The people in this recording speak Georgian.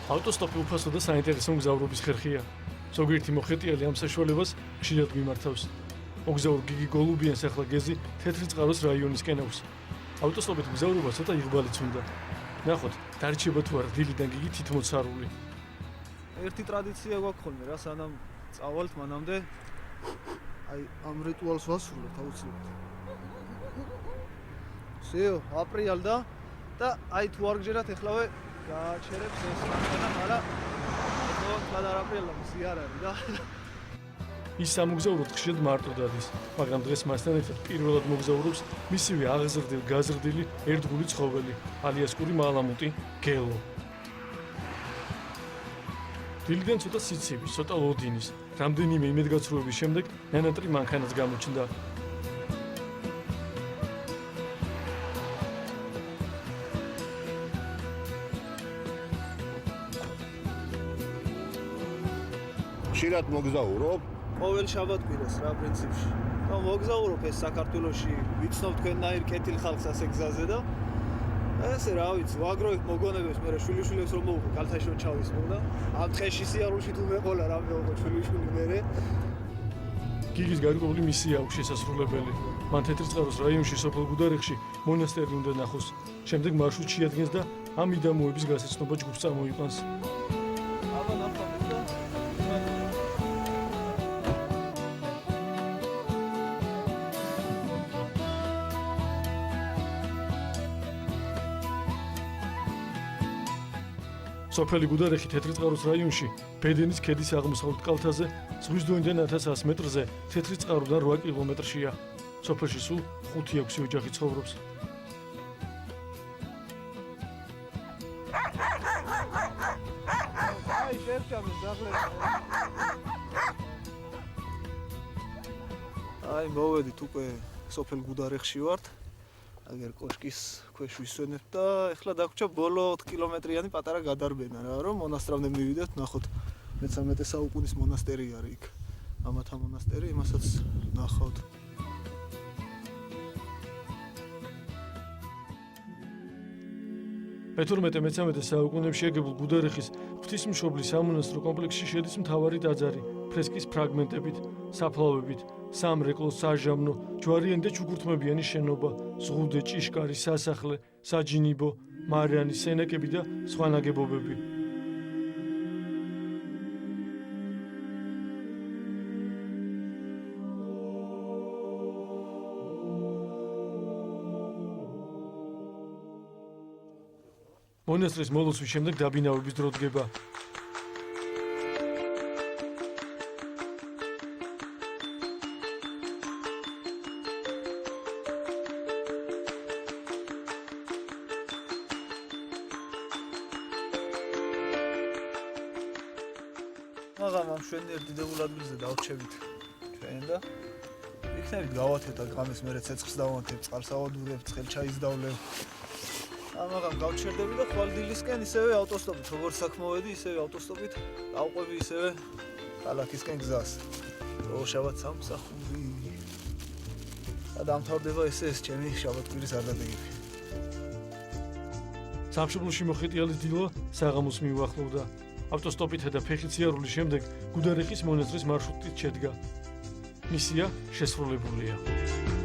ავტოსტოპი უფასო და საინტერესო მგზავრობის ხერხია. ზოგიერთი მოხეტიალი ამ საშუალებას ხშირად მიმართავს. მოგზაურ გიგი გოლუბიანს ახლა გეზი თეთრი წყაროს რაიონისკენ აქვს. ავტოსტოპით მგზავრობა ცოტა იღბალიც უნდა. ნახოთ, დარჩება თუ არა დილიდან გიგი თითმოცარული. ერთი ტრადიცია გვაქვს ხოლმე რა, სანამ წავალთ მანამდე აი ამ რიტუალს ვასრულებთ აუცილებლად. всё, აპრიალდა და აი თუ არ გჯერათ ეხლავე გააჩერებს ეს რამენა, მაგრამ ხო და აპრიალდა მისი არ არის და ის სამგზავროდ ხშირად მარტო დადის, მაგრამ დღეს მასთან ერთად პირველად მოგზაურობს მისივე აღზრდილ-გაზრდილი ერთგული ცხოველი, ალიასკური მალამუტი გელო. დილიდან ცოტა სიცივის, ცოტა ლოდინის, რამდენიმე იმედგაცრუების შემდეგ ნანატრი მანქანაც გამოჩნდა. ხშირად მოგზაურობ? ყოველ შაბათ-კვირას რა პრინციპში. და მოგზაურობ ეს საქართველოში, ვიცნობ თქვენნაირ კეთილ ხალხს ასე გზაზე და ესე რა ვიცი, ვაგროვებ მოგონებებს, მე შვილიშვილებს რომ მოვუყო, კალთაში რომ ჩავისმო და ამ დღეში სიარულში თუ მეყოლა რა მეუყო შვილიშვილი მე. გიგის გარკვეული მისია აქვს შესასრულებელი. მან თეთრი წყაროს რაიონში სოფელ გუდარეხში მონასტერი უნდა ნახოს. შემდეგ მარშრუტ შეადგენს და ამ მიდამოების გასაცნობა ჯგუფს წარმოიყვანს. აბა ნახავთ და სოფელი გუდარეხი თეთრი წყაროს რაიონში, ბედენის ქედის აღმოსავლეთ კალთაზე, ზღვის დონიდან 1100 მეტრზე, თეთრი წყაროდან 8 კილომეტრშია. სოფელში სულ 5-6 ოჯახი ცხოვრობს. აი შევჭამე ძაღლები. აი მოვედით უკვე სოფელ გუდარეხში ვართ. აგერ კოშკის ქვეშ ვისვენებ და ეხლა დაგვრჩა ბოლო 4 კილომეტრიანი პატარა გადარბენა რა, რომ მონასტრამდე მივიდეთ, ნახოთ მე-13 საუკუნის მონასტერი არის იქ. ამათა მონასტერი, იმასაც ნახავთ. მე-13 საუკუნეებში აგებულ გუდარეხის ღვთისმშობლის სამონასტრო კომპლექსში შედის მთავარი ტაძარი, ფრესკის ფრაგმენტებით, საფლავებით, სამრეკლო, საჟამნო, ჯვარიანი და ჩუქურთმებიანი შენობა, ზღუდე, ჭიშკარი, სასახლე, საჯინიბო, მარიანი, სენაკები და სხვა ნაგებობები. მონასტრის მოლოცვის შემდეგ დაბინავების დრო დგება. მაგრამ ამ შვენიერ დიდებულ ადგილზე დავრჩებით ჩვენ და იქნებით გავათეთ და გამის მერე ცეცხლს დავანთებ, წყალს ავადურებ, ცხელ ჩაის დავლევ. მაგრამ გავჩერდები და ხვალდილისკენ ისევე ავტოსტოპით, როგორც საქმოვედი, ისევე ავტოსტოპით დავყვები ისევე ქალაქისკენ გზას. შაბათ სამსახური. და დამთავრდება ესე ეს ჩემი შაბათ-კვირის არდადეგები. სამშობლოში მოხეტიალის დილა საღამოს მიუახლოვდა. ავტოსტოპითა და ფეხით სიარულის შემდეგ გუდარეხის მონასტრის მარშრუტით შედგა. მისია შესრულებულია.